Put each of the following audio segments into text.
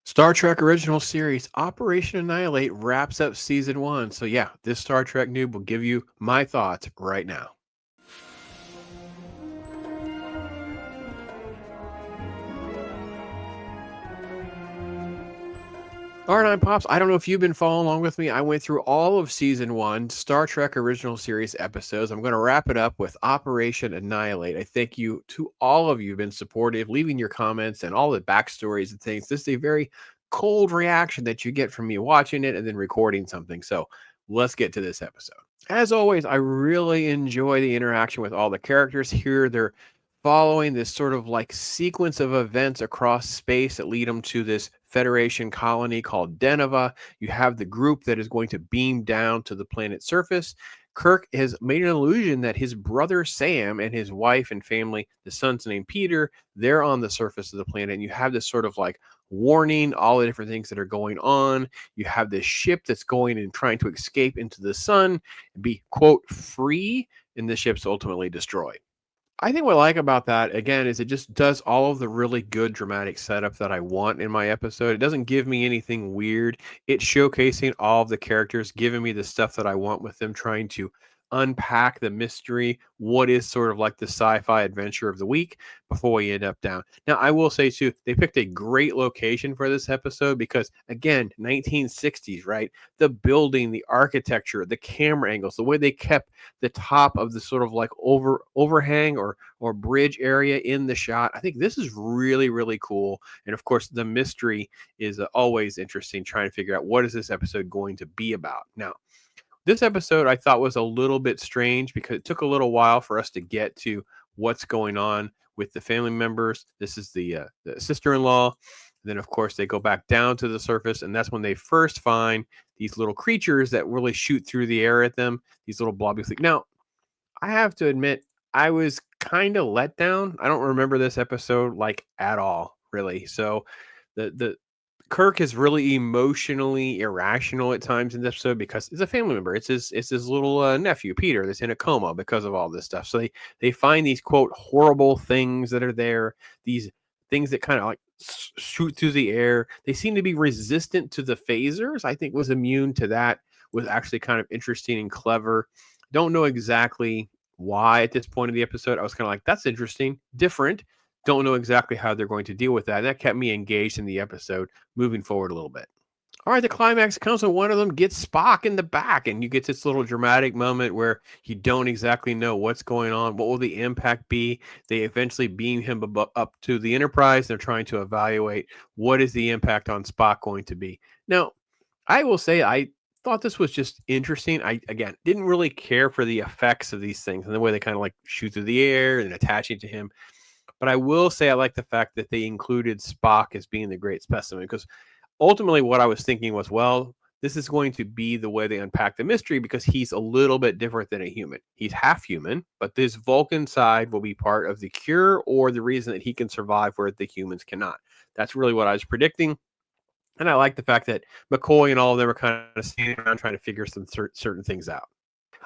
Star Trek original series Operation Annihilate wraps up season one. So, yeah, this Star Trek noob will give you my thoughts right now. All right, I'm Pops. I don't know if you've been following along with me. I went through all of season one, Star Trek original series episodes. I'm going to wrap it up with Operation Annihilate. I thank you to all of you who've been supportive, leaving your comments and all the backstories and things. This is a very cold reaction that you get from me watching it and then recording something. So let's get to this episode. As always, I really enjoy the interaction with all the characters here. They're following this sort of like sequence of events across space that lead them to this Federation colony called Deneva. You have the group that is going to beam down to the planet's surface. Kirk has made an illusion that his brother Sam and his wife and family, the son's named Peter, they're on the surface of the planet. And you have this sort of like warning, all the different things that are going on. You have this ship that's going and trying to escape into the sun and be, quote, free, and the ship's ultimately destroyed. I think what I like about that again is it just does all of the really good dramatic setup that I want in my episode. It doesn't give me anything weird. It's showcasing all of the characters, giving me the stuff that I want with them, trying to unpack the mystery, what is sort of like the sci-fi adventure of the week before we end up down. Now, I will say too, they picked a great location for this episode because again, 1960s, right? The building, the architecture, the camera angles, the way they kept the top of the sort of like overhang or bridge area in the shot. I think this is really cool. And of course, the mystery is always interesting trying to figure out what is this episode going to be about. Now, this episode I thought was a little bit strange because it took a little while for us to get to what's going on with the family members. This is the sister-in-law. Then, of course, they go back down to the surface, and that's when they first find these little creatures that really shoot through the air at them. These little blobby things. Now, I have to admit, I was kind of let down. I don't remember this episode like at all, really. So, the Kirk is really emotionally irrational at times in this episode because it's a family member. It's his little nephew Peter that's in a coma because of all this stuff. So they find these quote horrible things that are there. These things that kind of like shoot through the air. They seem to be resistant to the phasers. I think was immune to that. Was actually kind of interesting and clever. Don't know exactly why at this point of the episode. I was kind of like, that's interesting, different. Don't know exactly how they're going to deal with that. And that kept me engaged in the episode moving forward a little bit. All right, the climax comes when one of them gets Spock in the back, and you get this little dramatic moment where you don't exactly know what's going on. What will the impact be? They eventually beam him up to the Enterprise. They're trying to evaluate what is the impact on Spock going to be. Now, I will say I thought this was just interesting. I again didn't really care for the effects of these things and the way they kind of like shoot through the air and attaching to him. But I will say I like the fact that they included Spock as being the great specimen because ultimately what I was thinking was, well, this is going to be the way they unpack the mystery because he's a little bit different than a human. He's half human, but this Vulcan side will be part of the cure or the reason that he can survive where the humans cannot. That's really what I was predicting. And I like the fact that McCoy and all of them are kind of standing around trying to figure some certain things out.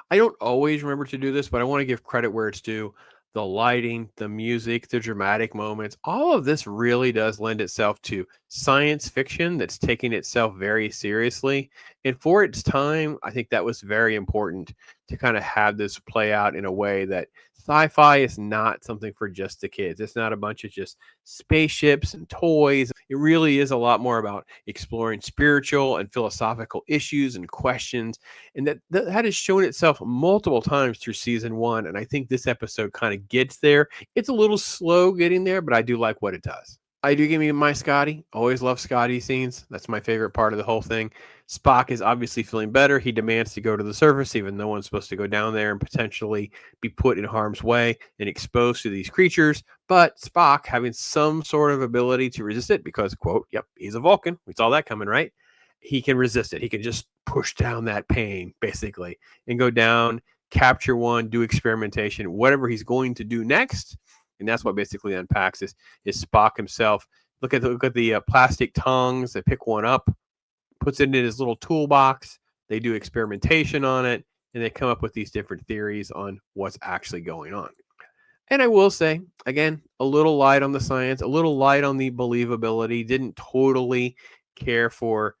I don't always remember to do this, but I want to give credit where it's due. The lighting, the music, the dramatic moments, all of this really does lend itself to science fiction that's taking itself very seriously. And for its time, I think that was very important to kind of have this play out in a way that sci-fi is not something for just the kids. It's not a bunch of just spaceships and toys. It really is a lot more about exploring spiritual and philosophical issues and questions, and that has shown itself multiple times through season one. And I think this episode kind of gets there. It's a little slow getting there, but I do like what it does. I do give me my Scotty. Always love Scotty scenes. That's my favorite part of the whole thing. Spock is obviously feeling better. He demands to go to the surface, even though one's supposed to go down there and potentially be put in harm's way and exposed to these creatures. But Spock, having some sort of ability to resist it, because, quote, yep, he's a Vulcan. We saw that coming, right? He can resist it. He can just push down that pain, basically, and go down, capture one, do experimentation, whatever he's going to do next. And that's what basically unpacks is Spock himself. Look at the plastic tongs. They pick one up, puts it in his little toolbox. They do experimentation on it, and they come up with these different theories on what's actually going on. And I will say, again, a little light on the science, a little light on the believability. Didn't totally care for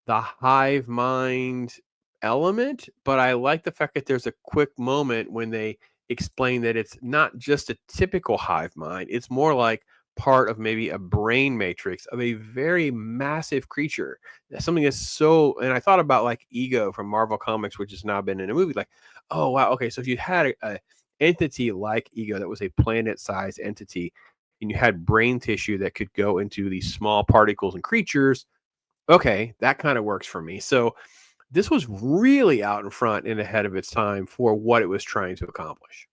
the hive mind element, but I like the fact that there's a quick moment when they explain that it's not just a typical hive mind. It's more like part of maybe a brain matrix of a very massive creature. Something that's so, and I thought about like Ego from Marvel Comics, which has now been in a movie. Like, oh wow, okay, so if you had a entity like Ego that was a planet-sized entity, and you had brain tissue that could go into these small particles and creatures, okay, that kind of works for me. So this was really out in front and ahead of its time for what it was trying to accomplish.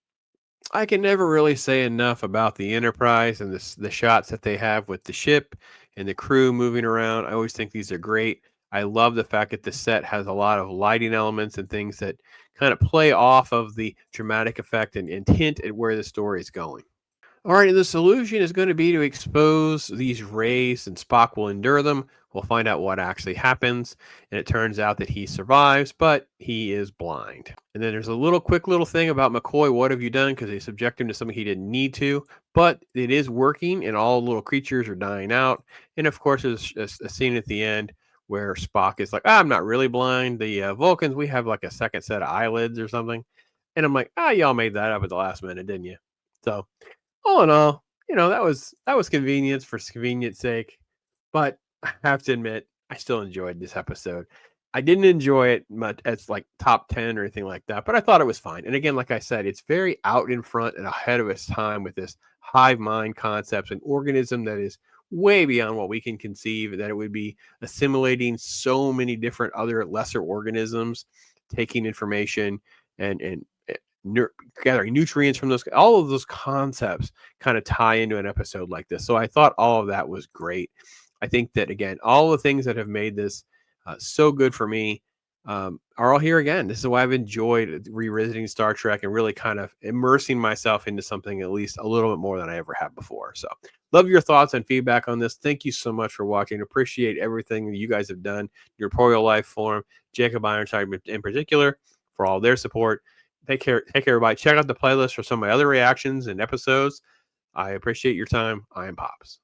I can never really say enough about the Enterprise and the shots that they have with the ship and the crew moving around. I always think these are great. I love the fact that the set has a lot of lighting elements and things that kind of play off of the dramatic effect and hint at where the story is going. All right, and the solution is going to be to expose these rays, and Spock will endure them. We'll find out what actually happens, and it turns out that he survives, but he is blind. And then there's a little quick little thing about McCoy. What have you done? Because they subject him to something he didn't need to, but it is working, and all the little creatures are dying out. And of course, there's a scene at the end where Spock is like, "I'm not really blind. The Vulcans, we have like a second set of eyelids or something." And I'm like, y'all made that up at the last minute, didn't you? So all in all, that was convenience for convenience sake, but I have to admit, I still enjoyed this episode. I didn't enjoy it much as like top 10 or anything like that, but I thought it was fine. And again, like I said, it's very out in front and ahead of its time with this hive mind concepts, an organism that is way beyond what we can conceive, that it would be assimilating so many different other lesser organisms, taking information and gathering nutrients from those. All of those concepts kind of tie into an episode like this. So I thought all of that was great. I think that again, all the things that have made this so good for me are all here again. This is why I've enjoyed revisiting Star Trek and really kind of immersing myself into something at least a little bit more than I ever have before. So, love your thoughts and feedback on this. Thank you so much for watching. Appreciate everything that you guys have done. Your Royal Life Form, Jacob Ironside in particular, for all their support. Take care, everybody. Check out the playlist for some of my other reactions and episodes. I appreciate your time. I am Pops.